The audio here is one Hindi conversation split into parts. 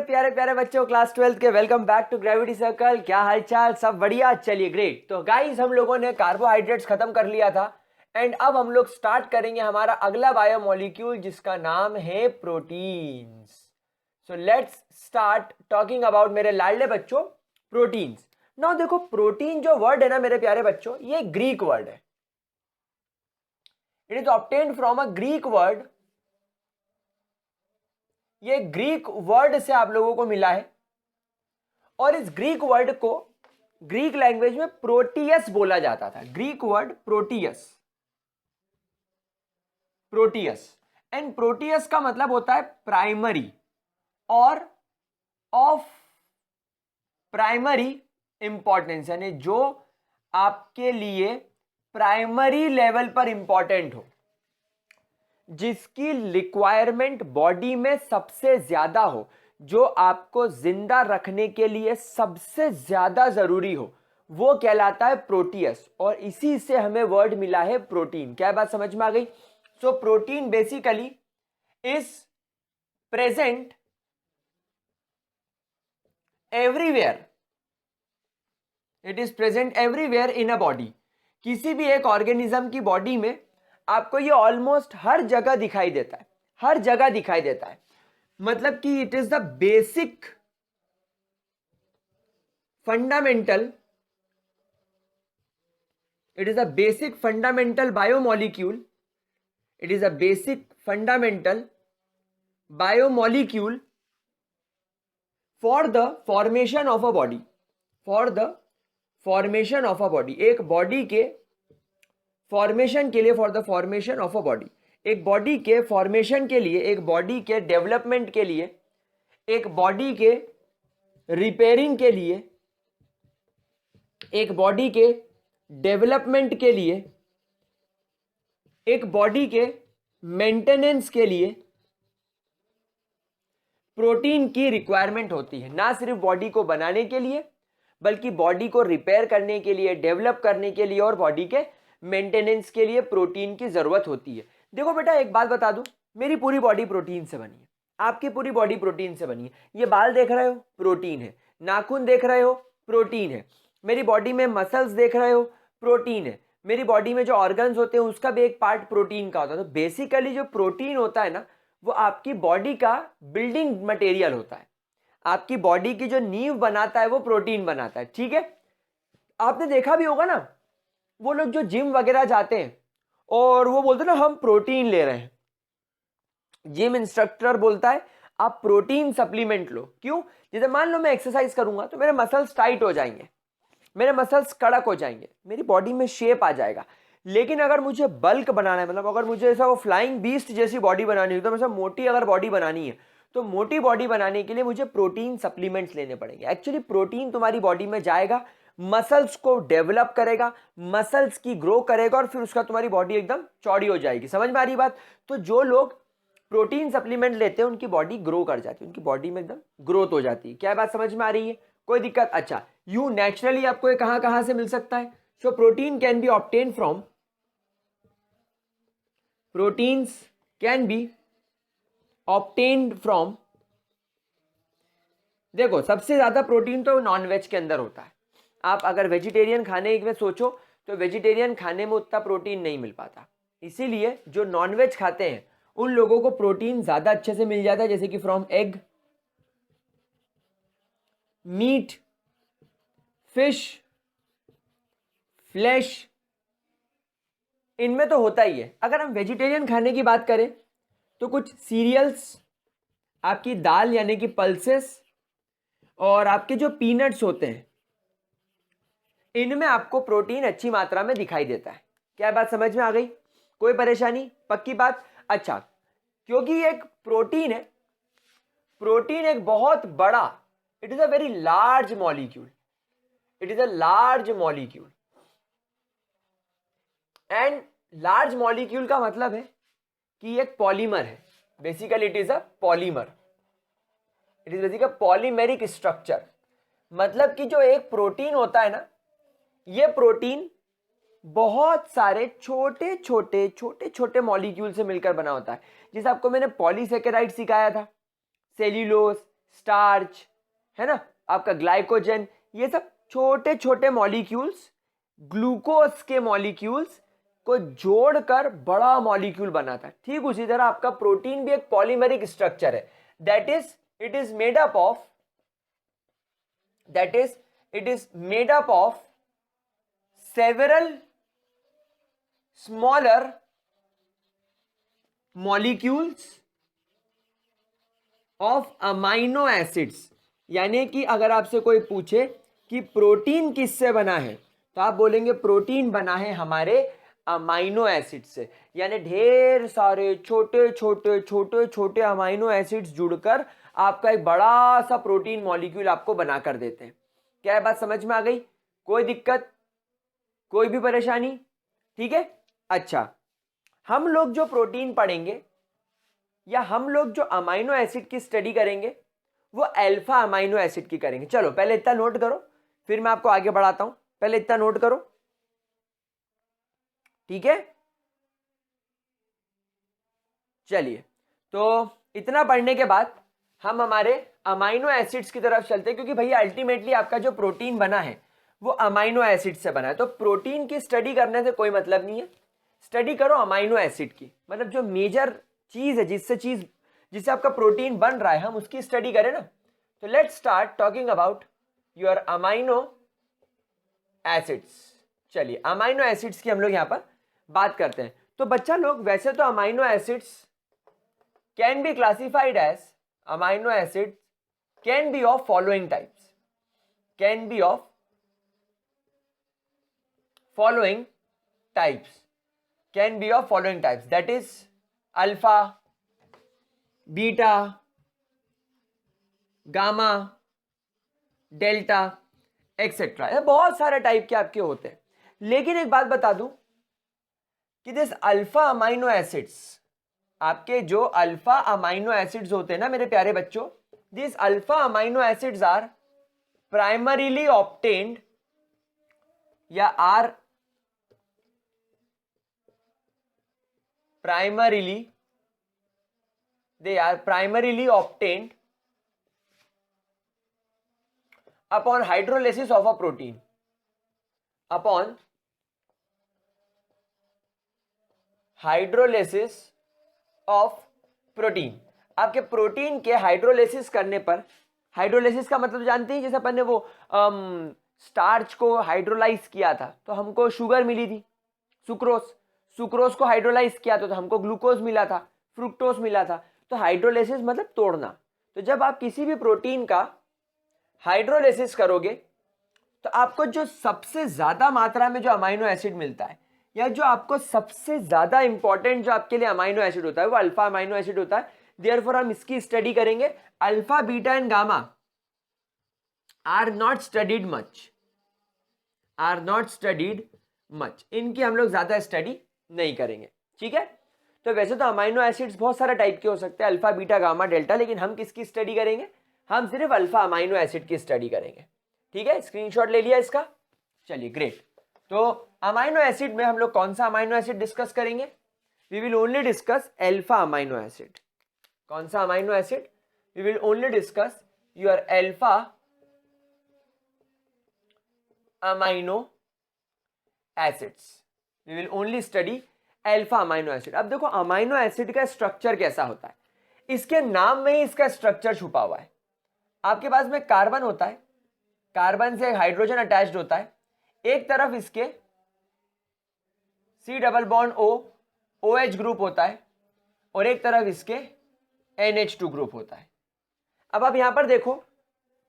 प्यारे प्यारे बच्चों, क्लास 12 के welcome back to gravity circle. क्या हालचाल? सब बढ़िया? चलिए ग्रेट। तो गाइस, हम लोगों ने कार्बोहाइड्रेट्स खत्म कर लिया था एंड अब हम लोग स्टार्ट करेंगे हमारा अगला बायोमोलिक्यूल जिसका नाम है proteins. So let's start talking about मेरे लाडले बच्चों, प्रोटीन्स। नाउ देखो, प्रोटीन जो वर्ड है ना मेरे प्यारे बच्चों, ये ग्रीक वर्ड है। It is obtained from a Greek word. ये ग्रीक वर्ड से आप लोगों को मिला है और इस ग्रीक वर्ड को ग्रीक लैंग्वेज में प्रोटियस बोला जाता था। Greek word Proteus, Proteus. And Proteus का मतलब होता है प्राइमरी और ऑफ प्राइमरी इंपॉर्टेंस, यानी जो आपके लिए प्राइमरी लेवल पर इंपॉर्टेंट हो, जिसकी रिक्वायरमेंट बॉडी में सबसे ज्यादा हो, जो आपको जिंदा रखने के लिए सबसे ज्यादा जरूरी हो, वो कहलाता है प्रोटियस। और इसी से हमें वर्ड मिला है प्रोटीन। क्या बात समझ में आ गई? So protein basically is present everywhere. It is present everywhere in a body. किसी भी एक ऑर्गेनिज्म की बॉडी में आपको ये ऑलमोस्ट हर जगह दिखाई देता है, हर जगह दिखाई देता है। मतलब कि it is the basic fundamental, it is a basic fundamental biomolecule, it is a basic fundamental biomolecule for the formation of a body, for the formation of a body. एक बॉडी के फॉर्मेशन के लिए, for the formation of a body, एक बॉडी के फॉर्मेशन के लिए, एक बॉडी के डेवलपमेंट के लिए, एक बॉडी के रिपेयरिंग के लिए, एक बॉडी के डेवलपमेंट के लिए, एक बॉडी के मेंटेनेंस के लिए प्रोटीन की रिक्वायरमेंट होती है। ना सिर्फ बॉडी को बनाने के लिए, बल्कि बॉडी को रिपेयर करने के लिए, डेवलप करने के लिए और बॉडी के मेंटेनेंस के लिए प्रोटीन की जरूरत होती है। देखो बेटा, एक बात बता दूं, मेरी पूरी बॉडी प्रोटीन से बनी है, आपकी पूरी बॉडी प्रोटीन से बनी है। ये बाल देख रहे हो, प्रोटीन है। नाखून देख रहे हो, प्रोटीन है। मेरी बॉडी में मसल्स देख रहे हो, प्रोटीन है। मेरी बॉडी में जो ऑर्गन्स होते हैं उसका भी एक पार्ट प्रोटीन का होता है। तो बेसिकली जो प्रोटीन होता है ना, वो आपकी बॉडी का बिल्डिंग मटेरियल होता है। आपकी बॉडी की जो नींव बनाता है वो प्रोटीन बनाता है। ठीक है? आपने देखा भी होगा ना, वो लोग जो जिम वगैरह जाते हैं और वो बोलते हैं ना हम प्रोटीन ले रहे हैं, जिम इंस्ट्रक्टर बोलता है आप प्रोटीन सप्लीमेंट लो। क्यों? जैसे मान लो मैं एक्सरसाइज करूंगा तो मेरे मसल्स टाइट हो जाएंगे, मेरे मसल्स कड़क हो जाएंगे, मेरी बॉडी में शेप आ जाएगा। लेकिन अगर मुझे बल्क बनाना है, मतलब अगर मुझे ऐसा वो फ्लाइंग बीस्ट जैसी बॉडी बनानी है, तो ऐसा मोटी अगर बॉडी बनानी है, तो मोटी बॉडी बनाने के लिए मुझे प्रोटीन सप्लीमेंट्स लेने पड़ेंगे। एक्चुअली प्रोटीन तुम्हारी बॉडी में जाएगा, मसल्स को डेवलप करेगा, मसल्स की ग्रो करेगा और फिर उसका तुम्हारी बॉडी एकदम चौड़ी हो जाएगी। समझ में आ रही बात? तो जो लोग प्रोटीन सप्लीमेंट लेते हैं उनकी बॉडी ग्रो कर जाती है, उनकी बॉडी में एकदम ग्रोथ हो जाती है। क्या बात समझ में आ रही है? कोई दिक्कत? अच्छा, यू नेचुरली आपको ये कहां कहां से मिल सकता है? So protein can be obtain from, proteins can be obtained from, देखो सबसे ज्यादा प्रोटीन तो नॉनवेज के अंदर होता है। आप अगर वेजिटेरियन खाने में सोचो तो वेजिटेरियन खाने में उतना प्रोटीन नहीं मिल पाता, इसीलिए जो नॉनवेज खाते हैं उन लोगों को प्रोटीन ज्यादा अच्छे से मिल जाता है, जैसे कि from egg, meat, fish, flesh, इनमें तो होता ही है। अगर हम वेजिटेरियन खाने की बात करें तो कुछ सीरियल्स, आपकी दाल यानी कि पल्सेस, और आपके जो पीनट्स होते हैं, इनमें आपको प्रोटीन अच्छी मात्रा में दिखाई देता है। क्या बात समझ में आ गई? कोई परेशानी? पक्की बात? अच्छा, क्योंकि ये एक प्रोटीन है, प्रोटीन एक बहुत बड़ा, it is a very large molecule, it is a large molecule. And large molecule का मतलब है कि एक पॉलीमर है। Basically it is a polymer, it is basically polymeric structure. मतलब कि जो एक प्रोटीन होता है ना, ये प्रोटीन बहुत सारे छोटे छोटे छोटे छोटे मॉलिक्यूल से मिलकर बना होता है। जैसे आपको मैंने पॉलीसेकेराइड सिखाया था, सेल्यूलोज, स्टार्च, है ना, आपका ग्लाइकोजन, ये सब छोटे छोटे मॉलिक्यूल्स ग्लूकोज के मॉलिक्यूल्स को जोड़कर बड़ा मॉलिक्यूल बनाता है। ठीक उसी तरह आपका प्रोटीन भी एक पॉलीमरिक स्ट्रक्चर है, that is it is made up of several smaller molecules of amino acids. यानी कि अगर आपसे कोई पूछे कि प्रोटीन किससे बना है, तो आप बोलेंगे प्रोटीन बना है हमारे अमाइनो एसिड से। यानी ढेर सारे छोटे छोटे छोटे छोटे अमाइनो एसिड्स जुड़कर आपका एक बड़ा सा प्रोटीन मॉलिक्यूल आपको बनाकर देते हैं। क्या ये बात समझ में आ गई? कोई दिक्कत, कोई भी परेशानी? ठीक है। अच्छा, हम लोग जो प्रोटीन पढ़ेंगे या हम लोग जो अमाइनो एसिड की स्टडी करेंगे वो अल्फा अमाइनो एसिड की करेंगे। चलो पहले इतना नोट करो, फिर मैं आपको आगे बढ़ाता हूं। पहले इतना नोट करो, ठीक है। चलिए, तो इतना पढ़ने के बाद हम हमारे अमाइनो एसिड्स की तरफ चलते हैं, क्योंकि भैया अल्टीमेटली आपका जो प्रोटीन बना है वो अमाइनो एसिड से बना है। तो प्रोटीन की स्टडी करने से कोई मतलब नहीं है, स्टडी करो अमाइनो एसिड की। मतलब जो मेजर चीज है जिससे आपका प्रोटीन बन रहा है, हम उसकी स्टडी करें ना। तो let's start talking about your amino acids. चलिए, अमाइनो एसिड्स की हम लोग यहां पर बात करते हैं। तो बच्चा लोग, वैसे तो amino acids can be classified as amino acid can be of following types, can be of following types, that is alpha, beta, gamma, delta, etc. ये बहुत सारे टाइप के आपके होते हैं। लेकिन एक बात बता दूं कि दिस अल्फा अमाइनो एसिड्स, आपके जो अल्फा अमाइनो एसिड्स होते हैं ना मेरे प्यारे बच्चों, this alpha amino acids are primarily obtained या are primarily obtained upon hydrolysis of a protein, upon hydrolysis of protein। आपके प्रोटीन के हाइड्रोलिसिस करने पर, हाइड्रोलिसिस का मतलब जानते हैं, जैसे अपन ने वो स्टार्च को हाइड्रोलाइज किया था तो हमको शुगर मिली थी, सुक्रोज को हाइड्रोलाइज किया तो हमको ग्लूकोज मिला था, फ्रुक्टोज मिला था। तो हाइड्रोलिसिस मतलब तोड़ना। तो जब आप किसी भी प्रोटीन का हाइड्रोलिसिस करोगे तो आपको जो सबसे ज्यादा मात्रा में जो अमाइनो एसिड मिलता है, या जो आपको सबसे ज्यादा इंपॉर्टेंट जो आपके लिए अमाइनो एसिड होता है, वो अल्फा अमाइनो एसिड होता है। देयरफॉर हम इसकी स्टडी करेंगे। Alpha, beta and gamma are not studied much, इनकी हम लोग ज्यादा स्टडी नहीं करेंगे, ठीक है। तो वैसे तो अमाइनो एसिड्स बहुत सारे टाइप के हो सकते हैं, अल्फा, बीटा, गामा, डेल्टा, लेकिन हम किसकी स्टडी करेंगे? हम सिर्फ अल्फा अमाइनो एसिड की स्टडी करेंगे, ठीक है। स्क्रीनशॉट ले लिया इसका? चलिए, ग्रेट। तो अमाइनो एसिड में हम लोग कौन सा अमाइनो एसिड डिस्कस करेंगे? We will only discuss alpha amino acid. कौन सा amino acid? We will only discuss your alpha amino acids. We will only study alpha amino acid. अब देखो अमाइनो एसिड का स्ट्रक्चर कैसा होता है, इसके नाम में ही इसका स्ट्रक्चर छुपा हुआ है। आपके पास में कार्बन होता है, कार्बन से हाइड्रोजन अटैच्ड होता है, एक तरफ इसके C double bond O OH group होता है, और एक तरफ इसके NH2 ग्रुप होता है। अब आप यहां पर देखो,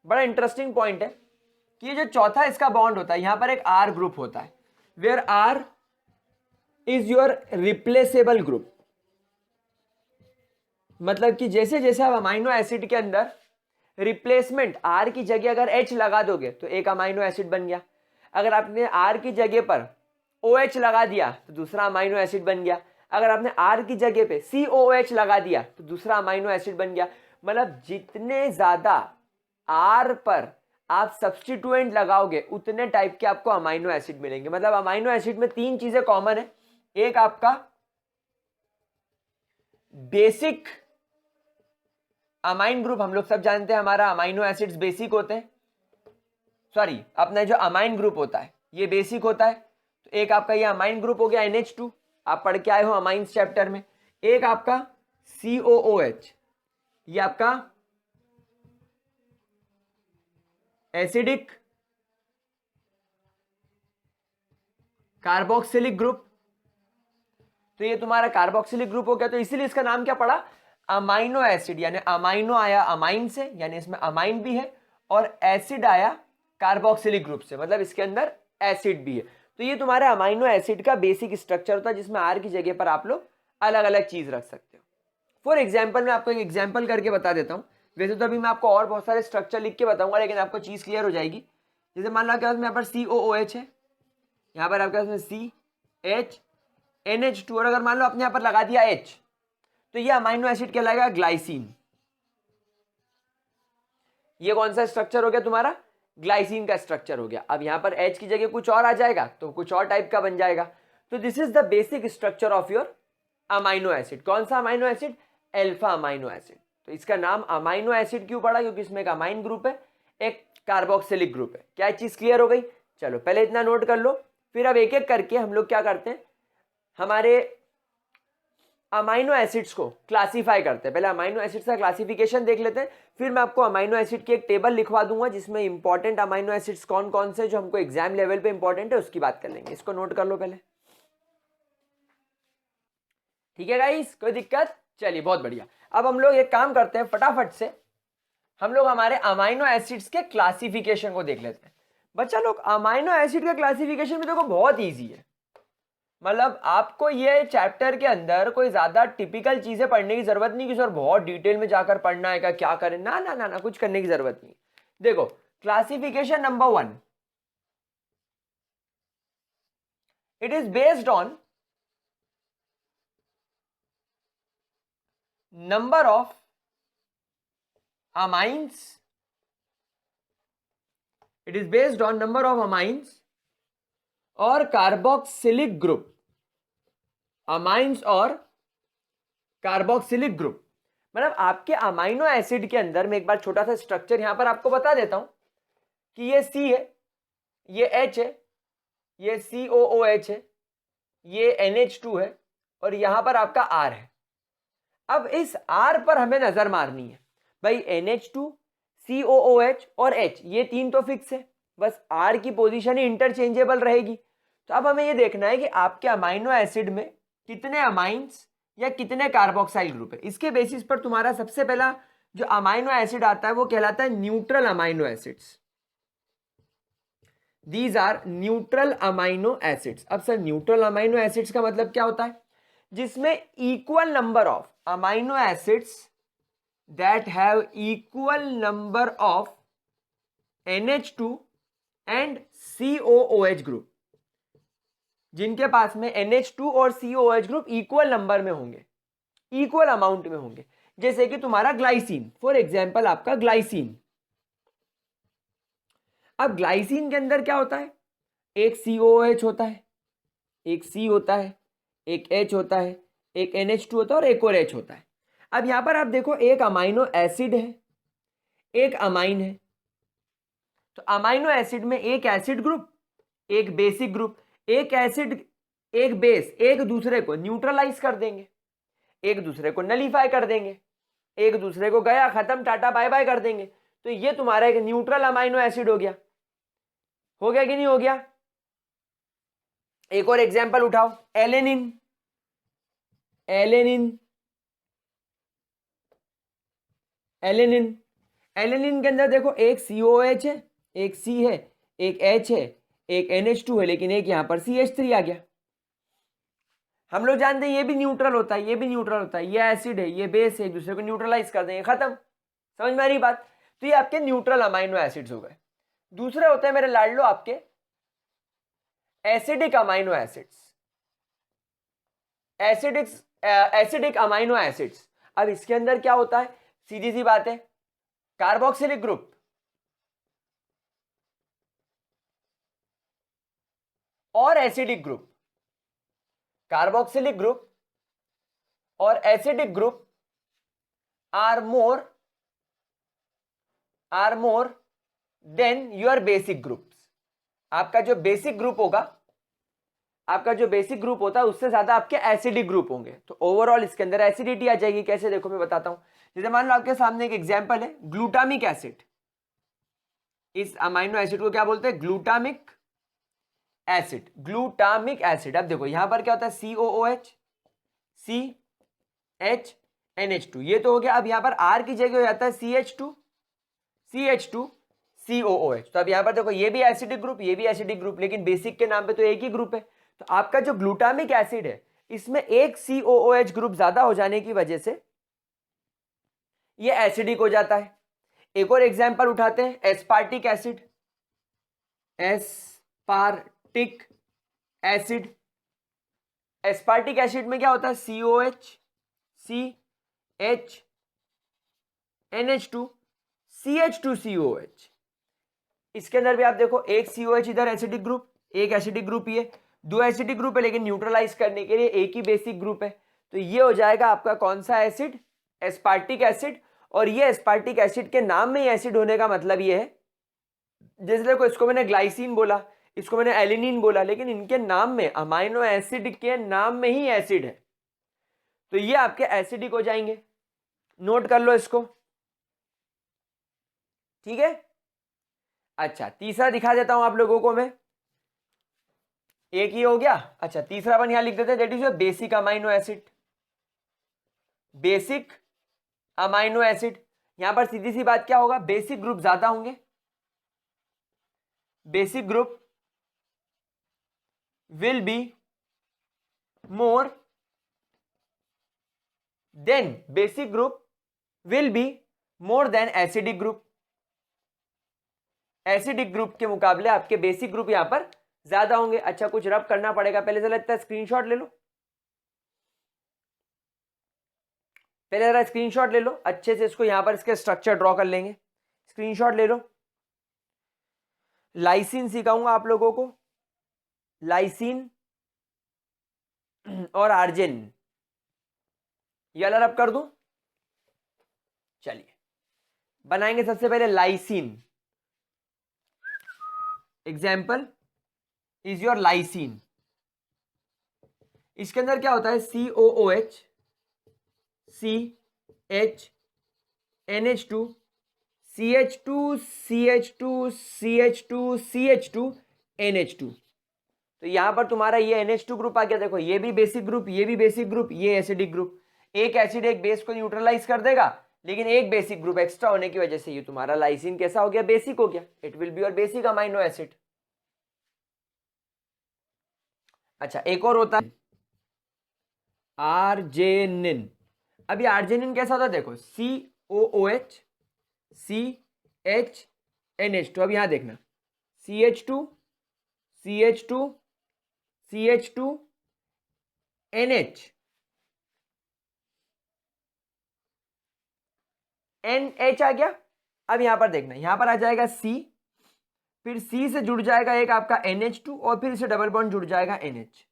बड़ा इंटरेस्टिंग पॉइंट है कि ये जो चौथा इसका बॉन्ड होता है, यहां पर एक R ग्रुप होता है, where R is your replaceable group. मतलब कि जैसे जैसे आप अमाइनो एसिड के अंदर रिप्लेसमेंट, R की जगह अगर H लगा दोगे तो एक अमाइनो एसिड बन गया, अगर आपने R की जगह पर OH लगा दिया तो दूसरा अमाइनो एसिड बन गया, अगर आपने R की जगह पे COOH लगा दिया तो दूसरा अमाइनो एसिड बन गया। मतलब जितने ज्यादा R पर आप सब्स्टिट्यूएंट लगाओगे उतने टाइप के आपको अमाइनो एसिड मिलेंगे। मतलब अमाइनो एसिड में तीन चीजें कॉमन है, एक आपका बेसिक अमाइन ग्रुप हम लोग सब जानते हैं, हमारा अमाइनो एसिड्स बेसिक होते हैं, सॉरी अपना जो अमाइन ग्रुप होता है ये बेसिक होता है। तो एक आपका ये अमाइन ग्रुप हो गया NH2, आप पढ़ के आए हो अमाइंस चैप्टर में। एक आपका COOH, ये आपका एसिडिक कार्बोक्सिलिक ग्रुप, तो ये तुम्हारा कार्बोक्सिलिक ग्रुप हो गया। तो इसीलिए इसका नाम क्या पड़ा, अमाइनो एसिड, यानी अमाइनो आया अमाइन से, यानी इसमें अमाइन भी है, और एसिड आया कार्बोक्सिलिक ग्रुप से, मतलब इसके अंदर एसिड भी है। तो ये तुम्हारे अमाइनो एसिड का बेसिक स्ट्रक्चर होता है, जिसमें आर की जगह पर आप लोग अलग अलग चीज रख सकते हो। फॉर एग्जाम्पल मैं आपको एक एग्जाम्पल करके बता देता हूँ। वैसे तो अभी मैं आपको और बहुत सारे स्ट्रक्चर लिख के बताऊंगा, लेकिन आपको चीज क्लियर हो जाएगी। जैसे मान लो आपके पास में यहाँ पर COOH है, यहाँ पर आपके पास में CH NH2, और अगर मान लो आपने यहाँ पर लगा दिया H, तो ये अमाइनो एसिड कहलाएगा ग्लाइसिन। ये कौन सा स्ट्रक्चर हो गया तुम्हारा, ग्लाइसिन का स्ट्रक्चर हो गया। अब यहाँ पर H की जगह कुछ और आ जाएगा तो कुछ और टाइप का बन जाएगा। तो this is the basic structure of your amino acid. कौन सा amino acid, alpha amino acid. तो इसका नाम अमाइनो एसिड क्यों पड़ा, क्योंकि इसमें एक अमाइन ग्रुप है, एक कार्बोक्सिलिक ग्रुप है। क्या चीज क्लियर हो गई, चलो पहले इतना नोट कर लो, फिर अब एक एक करके हम लोग क्या करते हैं, हमारे अमाइनो एसिड्स को क्लासिफाई करते हैं। पहले अमाइनो एसिड्स का क्लासिफिकेशन देख लेते हैं, फिर मैं आपको अमाइनो एसिड की एक टेबल लिखवा दूंगा जिसमें इंपॉर्टेंट अमाइनो एसिड्स कौन कौन से जो हमको एग्जाम लेवल पे इंपॉर्टेंट है उसकी बात कर लेंगे। इसको नोट कर लो पहले, ठीक है गाइस, कोई दिक्कत, चलिए बहुत बढ़िया। अब हम लोग एक काम करते हैं, फटाफट से हम लोग हमारे अमाइनो एसिड्स के क्लासिफिकेशन को देख लेते हैं। बच्चा लोग अमाइनो एसिड का क्लासिफिकेशन भी देखो बहुत ईजी है, मतलब आपको ये चैप्टर के अंदर कोई ज्यादा टिपिकल चीजें पढ़ने की जरूरत नहीं कि सर बहुत डिटेल में जाकर पढ़ना है, क्या करें, ना ना ना ना, कुछ करने की जरूरत नहीं। देखो classification number 1, it is based on number of amines, it is based on number of amines और कार्बोक्सिलिक ग्रुप, अमाइंस और कार्बोक्सिलिक ग्रुप। मतलब आपके अमाइनो एसिड के अंदर में एक बार छोटा सा स्ट्रक्चर यहां पर आपको बता देता हूं कि ये C है, ये H है, ये COOH है, ये NH2 है, और यहां पर आपका R है। अब इस R पर हमें नजर मारनी है भाई, NH2, COOH और H ये तीन तो फिक्स है, बस R की पोजीशन ही इंटरचेंजेबल रहेगी। तो अब हमें ये देखना है कि आपके अमाइनो एसिड में कितने अमाइंस या कितने कार्बोक्साइल ग्रुप है। इसके बेसिस पर तुम्हारा सबसे पहला जो अमाइनो एसिड आता है वो कहलाता है neutral amino acids. These are neutral amino acids. अब सर न्यूट्रल अमाइनो एसिड्स का मतलब क्या होता है, जिसमें equal number of amino acids that have equal number of NH2 and COOH group, जिनके पास में NH2 और COOH ग्रुप इक्वल नंबर में होंगे, इक्वल अमाउंट में होंगे। जैसे कि तुम्हारा ग्लाइसिन, फॉर एग्जांपल आपका ग्लाइसिन। अब ग्लाइसिन के अंदर क्या होता है, एक COOH होता है, एक C होता है, एक H होता है, एक NH2 होता है और एक और H होता है। अब यहां पर आप देखो एक अमाइनो एसिड है, एक अमाइन है। तो अमाइनो एसिड में एक एसिड ग्रुप, एक बेसिक ग्रुप। एक एसिड एक बेस एक दूसरे को न्यूट्रलाइज कर देंगे, एक दूसरे को नलीफाई कर देंगे, एक दूसरे को गया खत्म टाटा बाय बाय कर देंगे। तो ये तुम्हारा एक न्यूट्रल अमाइनो एसिड हो गया कि नहीं हो गया। एक और एग्जांपल उठाओ, एलेनिन। एलेनिन एलेनिन एलेनिन के अंदर देखो एक COH है, एक C है, एक H है, एक NH2 है, लेकिन एक यहां पर CH3 आ गया। हम लोग जानते हैं ये भी न्यूट्रल होता है, ये भी न्यूट्रल होता है, ये एसिड है, ये बेस है, एक दूसरे को न्यूट्रलाइज कर देंगे, खत्म। समझ में आ रही बात। तो ये आपके न्यूट्रल अमाइनो एसिड्स हो गए। दूसरे होते हैं मेरे लाडलो आपके acidic amino acids, acidic amino acids. अब इसके अंदर क्या होता है, सीधी सी बात है, कार्बोक्सिलिक ग्रुप और एसिडिक ग्रुप, कार्बोक्सिलिक ग्रुप और acidic group are more are more than your basic groups. आपका जो बेसिक ग्रुप होगा, आपका जो बेसिक ग्रुप होता है उससे ज्यादा आपके एसिडिक ग्रुप होंगे, तो ओवरऑल इसके अंदर एसिडिटी आ जाएगी। कैसे, देखो मैं बताता हूं। जैसे मान लो आपके सामने एक एग्जांपल है, ग्लूटामिक एसिड। इस अमाइनो एसिड को क्या बोलते हैं? Glutamic acid. ग्लूटामिक एसिड, अब देखो यहां पर क्या होता है? COOH, CHNH2, ये तो हो गया। अब यहां पर R की जगह हो जाता है CH2 COOH। तो अब यहां पर देखो ये भी एसिडिक ग्रुप, ये भी एसिडिक ग्रुप, लेकिन बेसिक के नाम पे तो एक ही ग्रुप है। तो आपका जो ग्लूटामिक एसिड है इसमें एक COOH ग्रुप ज्यादा हो जाने की वजह से ये एसिडिक हो जाता है। एक और एग्जांपल उठाते हैं, aspartic acid. Aspartic acid, aspartic acid में क्या होता है? COH CHNH2 CH2COH। इसके अंदर भी आप देखो एक COH इधर एसिडिक ग्रुप, एक एसिडिक ग्रुप, ये दो एसिडिक ग्रुप है, लेकिन न्यूट्रलाइज करने के लिए एक ही बेसिक ग्रुप है। तो ये हो जाएगा आपका कौन सा एसिड? Aspartic acid. और ये एस्पार्टिक एसिड के नाम में ही एसिड होने का मतलब ये है, जैसे देखो इसको मैंने ग्लाइसिन बोला, इसको मैंने एलिनिन बोला, लेकिन इनके नाम में, अमाइनो एसिड के नाम में ही एसिड है, तो ये आपके एसिडिक हो जाएंगे। नोट कर लो इसको, ठीक है। अच्छा, तीसरा दिखा देता हूं आप लोगों को मैं। एक ही हो गया। अच्छा, तीसरा अपन यहां लिख देते हैं, that is your basic amino acid. Basic amino acid, यहां पर सीधी सी बात क्या होगा? बेसिक ग्रुप ज्यादा होंगे, basic group will be more then basic group will be more than acidic group। Acidic group के मुकाबले आपके बेसिक ग्रुप यहां पर ज्यादा होंगे। अच्छा, कुछ रब करना पड़ेगा, पहले जरा इतना स्क्रीनशॉट ले लो, पहले जरा स्क्रीनशॉट ले लो अच्छे से, इसको यहां पर इसके स्ट्रक्चर ड्रॉ कर लेंगे। स्क्रीनशॉट ले लो। लाइसिन सिखाऊंगा आप लोगों को, लाइसिन और आर्जिनिन, ये वाला रब कर दूं। चलिए बनाएंगे सबसे पहले lysine. Example is your lysine. इसके अंदर क्या होता है? COOH CHNH2 CH2 CH2 CH2 CH2 NH2। तो यहां पर तुम्हारा ये NH2 ग्रुप आ गया। देखो ये भी बेसिक ग्रुप, ये भी बेसिक ग्रुप, ये एसिडिक ग्रुप। एक एसिड एक बेस को न्यूट्रलाइज कर देगा, लेकिन एक बेसिक ग्रुप एक्स्ट्रा होने की वजह से ये तुम्हारा लाइसिन कैसा हो गया? बेसिक हो गया। It will be your basic amino acid. अच्छा, एक और होता है आर्जेनिन। अभी आर्जेनिन कैसा होता है? देखो COOH CHNH2। अब यहां देखना, CH2 CH2 CH2 NH NH आ गया। अब यहां पर देखना, यहां पर आ जाएगा C, फिर C से जुड़ जाएगा एक आपका NH2, और फिर इसे डबल बॉन्ड जुड़ जाएगा NH।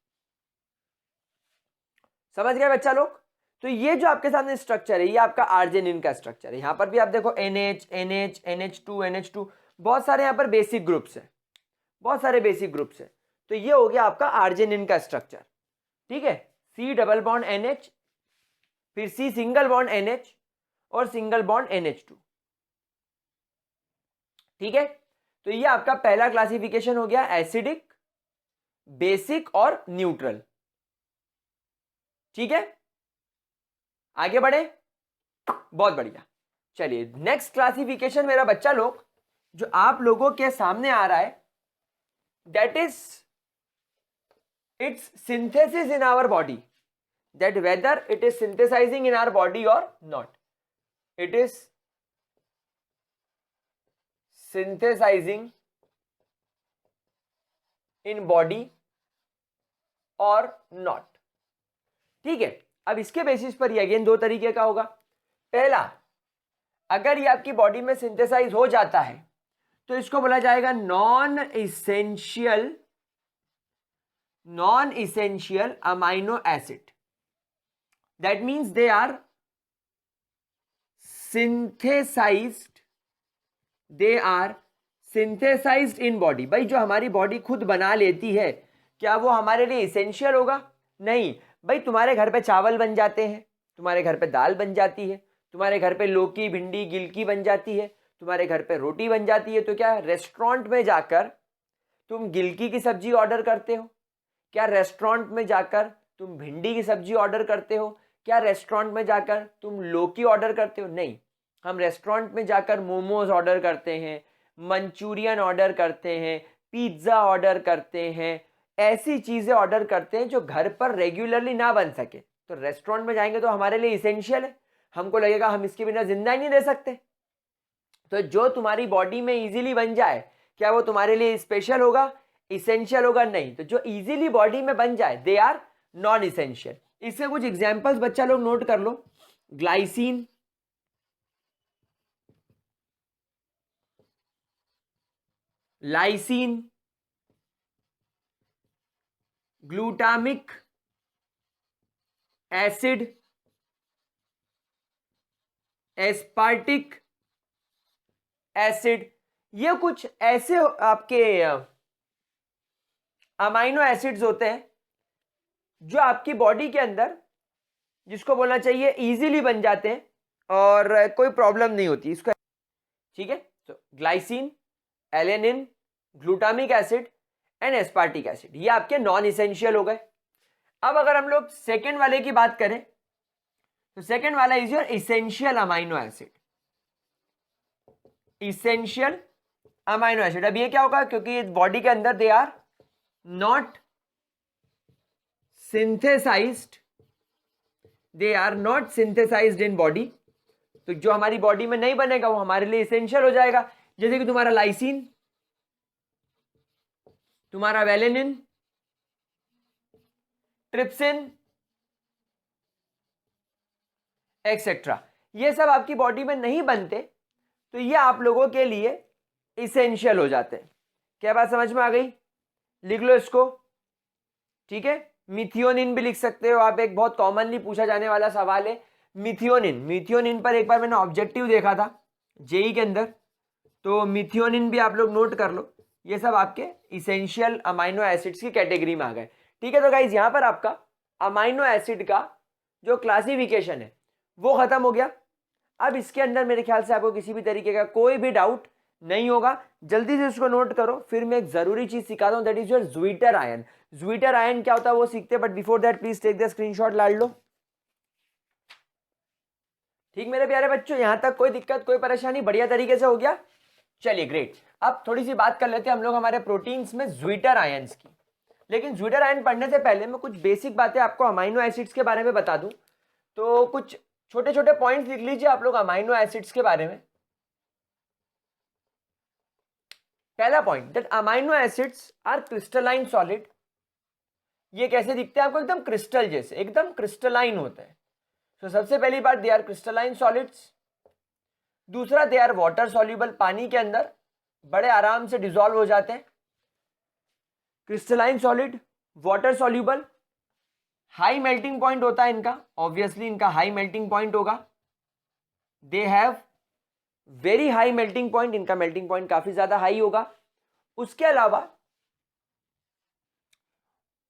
समझ गए बच्चा लोग? तो ये जो आपके सामने स्ट्रक्चर है, ये आपका आर्जेनिन का स्ट्रक्चर है। यहां पर भी आप देखो NH NH NH2 NH2, बहुत सारे यहां पर बेसिक ग्रुप्स है, बहुत सारे बेसिक ग्रुप्स है। तो ये हो गया आपका आर्जेनिन का स्ट्रक्चर, ठीक है। C डबल बॉन्ड NH, फिर C सिंगल बॉन्ड NH, और सिंगल बॉन्ड NH2, ठीक है। तो ये आपका पहला क्लासिफिकेशन हो गया, एसिडिक, बेसिक और न्यूट्रल, ठीक है। आगे बढ़े, बहुत बढ़िया। चलिए नेक्स्ट क्लासिफिकेशन मेरा बच्चा लोग जो आप लोगों के सामने आ रहा है, that is its synthesis in our body, that whether it is synthesising in our body or not. It is synthesising in body or not, ठीक है। अब इसके बेसिस पर ये अगेन दो तरीके का होगा। पहला, अगर ये आपकी बॉडी में सिंथेसाइज हो जाता है तो इसको बोला जाएगा non essential amino acid. That means they are synthesized they are synthesized in body. भाई जो हमारी बॉडी खुद बना लेती है, क्या वो हमारे लिए इसेंशियल होगा? नहीं। भाई तुम्हारे घर पे चावल बन जाते हैं, तुम्हारे घर पे दाल बन जाती है, तुम्हारे घर पे लौकी भिंडी गिलकी बन जाती है, तुम्हारे घर पे रोटी बन जाती है, तो क्या रेस्टोरेंट में जाकर तुम गिलकी की सब्जी ऑर्डर करते हो? क्या रेस्टोरेंट में जाकर तुम भिंडी की सब्जी ऑर्डर करते हो? क्या रेस्टोरेंट में जाकर तुम लौकी ऑर्डर करते हो? नहीं। हम रेस्टोरेंट में जाकर मोमोज ऑर्डर करते हैं, मंचूरियन ऑर्डर करते हैं, पिज्ज़ा ऑर्डर करते हैं, ऐसी चीज़ें ऑर्डर करते हैं जो घर पर रेगुलरली ना बन सके। तो रेस्टोरेंट में जाएंगे तो हमारे लिए इसेंशियल है, हमको लगेगा हम इसके बिना जिंदा ही नहीं रह सकते। तो जो तुम्हारी बॉडी में इजीली बन जाए, क्या वो तुम्हारे लिए स्पेशल होगा, इसेंशियल होगा? नहीं। तो जो इजीली बॉडी में बन जाए दे आर नॉन इसेंशियल। इससे कुछ एग्जांपल्स बच्चा लोग नोट कर लो। Glycine, lysine, glutamic acid, aspartic acid, ये कुछ ऐसे आपके अमाइनो एसिड्स होते हैं जो आपकी बॉडी के अंदर, जिसको बोलना चाहिए इजीली बन जाते हैं और कोई प्रॉब्लम नहीं होती इसको। ठीक है, तो glycine, alanine, glutamic acid and aspartic acid, ये आपके नॉन इसेंशियल हो गए। अब अगर हम लोग सेकेंड वाले की बात करें तो सेकेंड वाला is your essential amino acid. Essential amino acid, अब ये क्या होगा, क्योंकि बॉडी के अंदर they are not synthesized, they are not synthesized in body, तो जो हमारी बॉडी में नहीं बनेगा वो हमारे लिए इसेंशियल हो जाएगा। जैसे कि तुम्हारा लाइसिन, तुम्हारा वेलेनिन, ट्रिप्सिन एक्सेट्रा, ये सब आपकी बॉडी में नहीं बनते तो ये आप लोगों के लिए इसेंशियल हो जाते हैं। क्या बात समझ में आ गई? लिख लो इसको। ठीक है, मिथियोनिन भी लिख सकते हो आप, एक बहुत कॉमनली पूछा जाने वाला सवाल है मिथियोनिन। मिथियोनिन पर एक बार मैंने ऑब्जेक्टिव देखा था जेई के अंदर, तो मिथियोनिन भी आप लोग नोट कर लो। ये सब आपके इसेंशियल अमाइनो एसिड्स की कैटेगरी में आ गए। ठीक है, तो गाइज यहां पर आपका अमाइनो एसिड का जो क्लासिफिकेशन है वो खत्म हो गया। अब इसके अंदर मेरे ख्याल से आपको किसी भी तरीके का कोई भी डाउट नहीं होगा। जल्दी से इसको नोट करो, फिर मैं एक जरूरी चीज सिखाता हूं, that is your zwitterion. Zwitterion क्या होता है वो सीखते हैं, but before that please take the screenshot, ला लो। ठीक मेरे प्यारे बच्चों, यहां तक कोई दिक्कत कोई परेशानी? बढ़िया तरीके से हो गया। चलिए ग्रेट। अब थोड़ी सी बात कर लेते हैं हम लोग हमारे प्रोटीन्स में ज्वीटर आयंस की। लेकिन ज्वीटर आयन पढ़ने से पहले मैं कुछ बेसिक बातें आपको अमाइनो एसिड्स के बारे में बता दूं। तो कुछ छोटे छोटे पॉइंट्स लिख लीजिए आप लोग अमाइनो एसिड्स के बारे में। पहला point, that amino acids are crystalline solid. ये कैसे दिखते हैं आपको? एकदम क्रिस्टल जैसे, एकदम क्रिस्टलाइन होते हैं। तो सबसे पहली बात, दे आर क्रिस्टलाइन सॉलिड्स। दूसरा, दे आर वाटर सॉल्यूबल, पानी के अंदर बड़े आराम से डिसॉल्व हो जाते हैं। Crystalline solid, water soluble, high melting point होता है इनका, ऑब्वियसली इनका हाई मेल्टिंग पॉइंट होगा। They have very high melting point, इनका मेल्टिंग पॉइंट काफी ज्यादा हाई होगा। उसके अलावा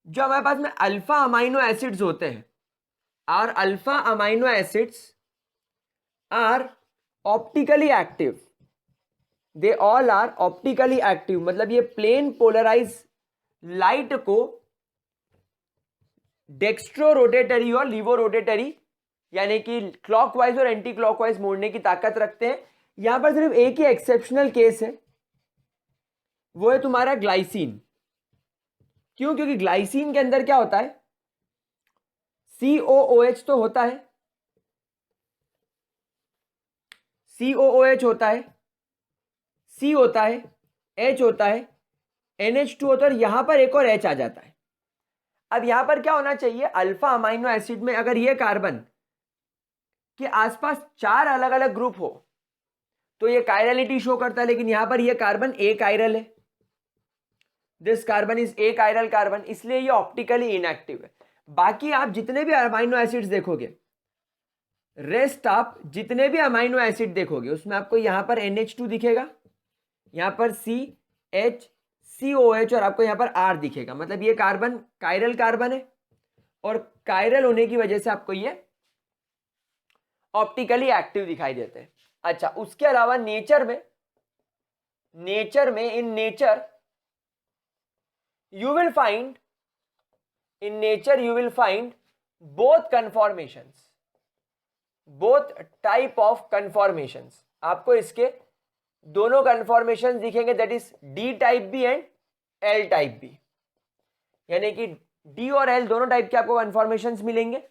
जो हमारे पास में अल्फा अमाइनो एसिड्स होते हैं, और alpha amino acids are optically active. They all are optically active, मतलब ये प्लेन पोलराइज लाइट को डेक्स्ट्रो रोटेटरी और लीवो रोटेटरी, यानी कि क्लॉकवाइज और एंटी क्लॉकवाइज मोड़ने की ताकत रखते हैं। यहां पर सिर्फ एक ही एक्सेप्शनल केस है, वो है तुम्हारा ग्लाइसिन। क्यों? क्योंकि ग्लाइसिन के अंदर क्या होता है, COOH तो होता है, COOH होता है, C होता है, H होता है, NH2 होता है, और यहां पर एक और H आ जाता है। अब यहां पर क्या होना चाहिए, अल्फा अमाइनो एसिड में अगर ये कार्बन के आसपास 4 अलग अलग ग्रुप हो तो ये कायरलिटी शो करता है, लेकिन यहां पर ये कार्बन ए कायरल है, this carbon is a chiral carbon, इसलिए ये ऑप्टिकली इनएक्टिव है। बाकी आप जितने भी अमाइनो एसिड्स देखोगे, रेस्ट आप जितने भी अमाइनो एसिड देखोगे, उसमें आपको यहां पर NH2 दिखेगा, यहां पर CH और आपको यहां पर R दिखेगा, मतलब ये कार्बन कायरल कार्बन है और कायरल होने की वजह से आपको ये ऑप्टिकली एक्टिव दिखाई देते हैं। अच्छा, उसके अलावा नेचर में in nature you will find both type of conformations. आपको इसके दोनों कन्फॉर्मेशन दिखेंगे, that is D type B and L type B, यानी कि डी और एल दोनों टाइप के आपको कन्फॉर्मेशंस मिलेंगे।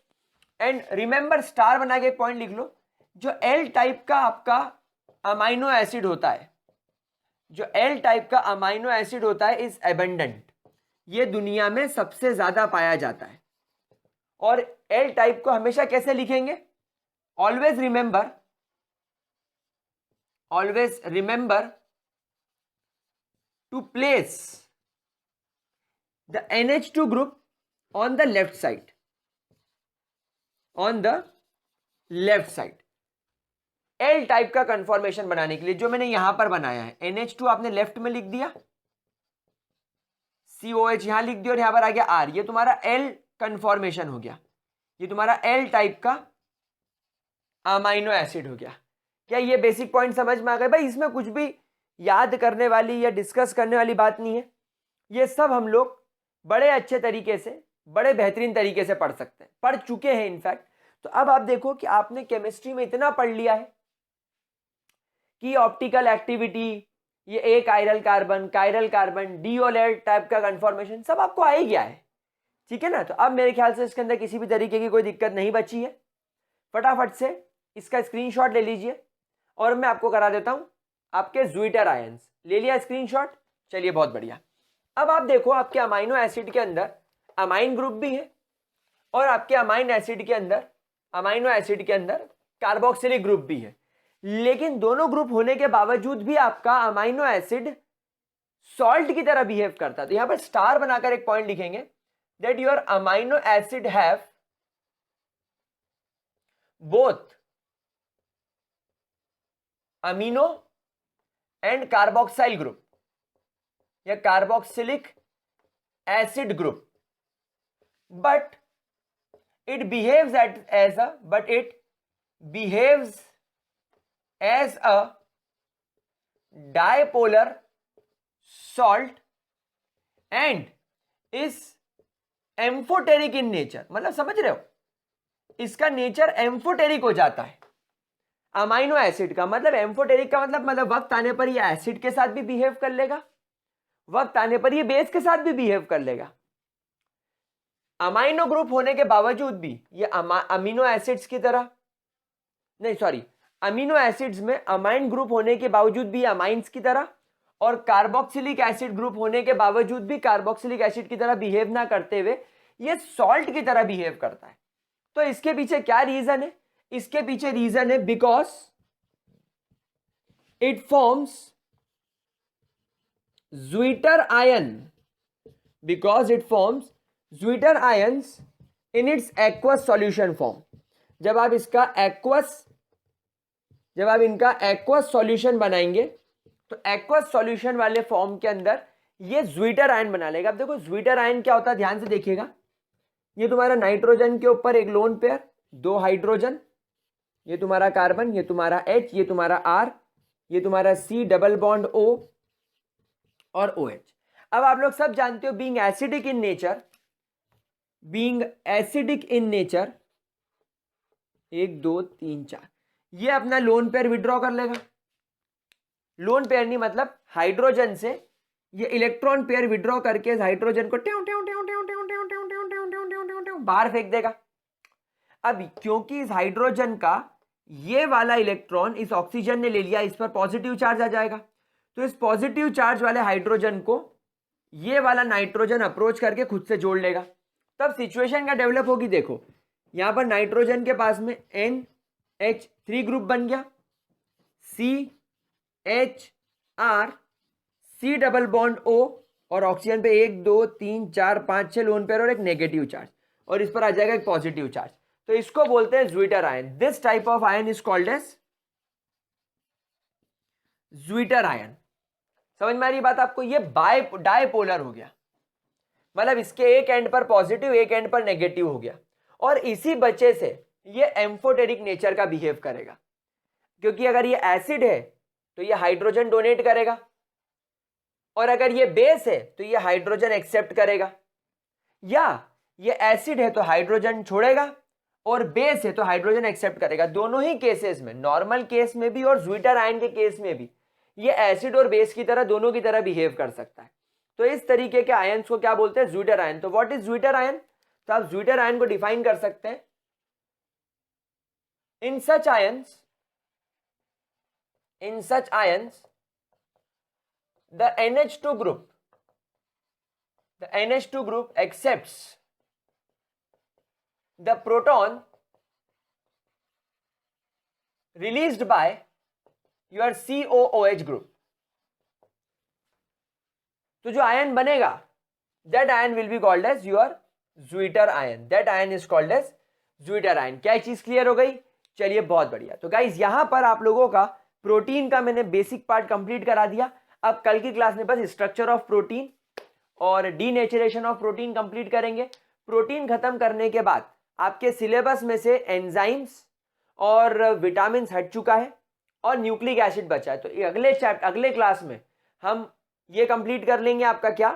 एंड रिमेंबर, स्टार बना के एक पॉइंट लिख लो, जो एल टाइप का आपका अमाइनो एसिड होता है, इज एबंडेंट, ये दुनिया में सबसे ज्यादा पाया जाता है। और एल टाइप को हमेशा कैसे लिखेंगे? Always remember to place the NH2 group on the left side, L type का कंफॉर्मेशन बनाने के लिए जो मैंने यहां पर बनाया है, NH2 आपने लेफ्ट में लिख दिया, COH यहां लिख दिया और यहां पर आ गया R, ये तुम्हारा एल कंफॉर्मेशन हो गया, ये तुम्हारा एल टाइप का अमाइनो एसिड हो गया। क्या ये बेसिक पॉइंट समझ में आ गए? भाई इसमें कुछ भी याद करने वाली या डिस्कस करने वाली बात नहीं है, ये सब हम लोग बड़े अच्छे तरीके से, बड़े बेहतरीन तरीके से पढ़ सकते हैं, पढ़ चुके हैं इनफैक्ट। तो अब आप देखो कि आपने केमिस्ट्री में इतना पढ़ लिया है कि ऑप्टिकल एक्टिविटी, ये ए कायरल कार्बन, डी और एल टाइप का कंफॉर्मेशन सब आपको आ ही गया है, ठीक है ना। तो अब मेरे ख्याल से इसके अंदर किसी भी तरीके की कोई दिक्कत नहीं बची है। फटाफट से इसका स्क्रीनशॉट ले लीजिए और मैं आपको करा देता हूं आपके ज्विटर आयंस। ले लिया स्क्रीनशॉट? चलिए, बहुत बढ़िया। अब आप देखो, आपके अमाइनो एसिड के अंदर अमाइन ग्रुप भी है और आपके अमाइनो एसिड के अंदर कार्बोक्सिलिक ग्रुप भी है, लेकिन दोनों ग्रुप होने के बावजूद भी आपका अमाइनो एसिड सॉल्ट की तरह बिहेव करता है। तो यहां पर स्टार बनाकर एक पॉइंट लिखेंगे, that your amino acid have both amino and carboxyl group या carboxylic acid group, but it behaves as a dipolar salt and is amphoteric in nature. मतलब समझ रहे हो, इसका नेचर एम्फोटेरिक हो जाता है अमाइनो एसिड का। मतलब एम्फोटेरिक का मतलब वक्त आने पर ये एसिड के साथ भी बिहेव कर लेगा, वक्त आने पर ये बेस के साथ भी बिहेव कर लेगा। अमाइनो ग्रुप होने के बावजूद भी ये अमीनो एसिड्स की तरह, नहीं सॉरी, अमीनो एसिड्स में अमाइन ग्रुप होने के बावजूद भी अमाइंस की तरह, और कार्बोक्सिलिक एसिड ग्रुप होने के बावजूद भी कार्बोक्सिलिक एसिड की तरह बिहेव ना करते हुए ये सॉल्ट की तरह बिहेव करता है। तो इसके पीछे क्या रीजन है? इसके पीछे रीजन है because it forms zwitter ions in its aqueous solution form. जब आप इनका एक्वस सॉल्यूशन बनाएंगे तो एक्वस सॉल्यूशन वाले फॉर्म के अंदर ये ज्विटर आयन बना लेगा। अब देखो ज्विटर आयन क्या होता है, ध्यान से देखिएगा। ये तुम्हारा नाइट्रोजन के ऊपर एक लोन पेयर, 2 हाइड्रोजन, ये तुम्हारा कार्बन, ये तुम्हारा H, ये तुम्हारा R, ये तुम्हारा C डबल बॉन्ड O और OH। अब आप लोग सब जानते हो, बीइंग एसिडिक इन नेचर 1 2 3 4, ये अपना लोन पेयर विड्रॉ कर लेगा। लोन पेयर नहीं मतलब हाइड्रोजन से ये इलेक्ट्रॉन पेयर विड्रॉ करके हाइड्रोजन को बाहर फेंक देगा। अब क्योंकि इस हाइड्रोजन का ये वाला इलेक्ट्रॉन इस ऑक्सीजन ने ले लिया, इस पर पॉजिटिव चार्ज आ जाएगा, तो इस पॉजिटिव चार्ज वाले हाइड्रोजन को ये वाला नाइट्रोजन अप्रोच करके खुद से जोड़ लेगा। तब सिचुएशन क्या डेवलप होगी, देखो यहां पर नाइट्रोजन के पास में NH3 ग्रुप बन गया, CHR, C double bond O, और ऑक्सीजन पे 1 2 3 4 5 6 लोन पेयर और एक नेगेटिव चार्ज, और इस पर आ जाएगा एक पॉजिटिव चार्ज। तो इसको बोलते हैं zwitter ion. This type of ion is called as zwitter ion. समझ में आ रही बात आपको? ये डायपोलर हो गया, मतलब इसके एक एंड पर पॉजिटिव एक एंड पर नेगेटिव हो गया, और इसी वजह से ये एम्फोटेरिक नेचर का बिहेव करेगा, क्योंकि अगर ये एसिड है तो ये हाइड्रोजन डोनेट करेगा, और अगर ये बेस है तो ये हाइड्रोजन एक्सेप्ट करेगा, या ये एसिड है तो हाइड्रोजन छोड़ेगा, और बेस है तो हाइड्रोजन एक्सेप्ट करेगा। दोनों ही केसेस में, नॉर्मल केस में भी और ज्विटर आयन के केस में भी, ये एसिड और बेस की तरह दोनों की तरह बिहेव कर सकता है। तो इस तरीके के आयन्स को क्या बोलते हैं? Zwitter ion. तो व्हाट इज ज्विटर आयन? तो आप ज्विटर आयन को डिफाइन कर सकते हैं, इन सच ions the NH2 group accepts the proton released by your COOH group. तो जो आयन बनेगा, that ion will be called as your zwitter ion, that ion is called as zwitter ion. क्या चीज क्लियर हो गई? चलिए बहुत बढ़िया। तो गाइज यहां पर आप लोगों का प्रोटीन का मैंने बेसिक पार्ट कंप्लीट करा दिया। अब कल की क्लास में बस स्ट्रक्चर ऑफ प्रोटीन और डीनेचरेशन ऑफ प्रोटीन कंप्लीट करेंगे। प्रोटीन खत्म करने के बाद आपके सिलेबस में से एंजाइम्स और विटामिन हट चुका है और न्यूक्लिक एसिड बचा है। तो अगले क्लास में हम ये कंप्लीट कर लेंगे आपका क्या?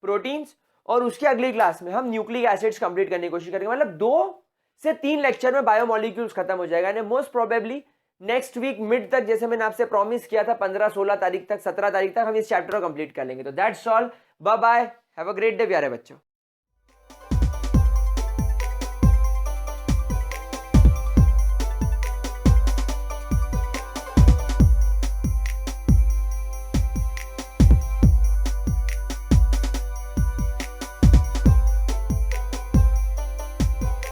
प्रोटीन्स, और उसके अगली क्लास में हम न्यूक्लिक एसिड्स कंप्लीट करने की कोशिश करेंगे। मतलब 2 से 3 लेक्चर में बायोमोलिक्यूल्स खत्म हो जाएगा। Most probably next week mid तक, जैसे मैंने आपसे प्रॉमिस किया था 15-16 तारीख तक, 17 तारीख तक हम इस चैप्टर को कंप्लीट कर लेंगे। तो that's all, bye bye, have a great day प्यारे बच्चों।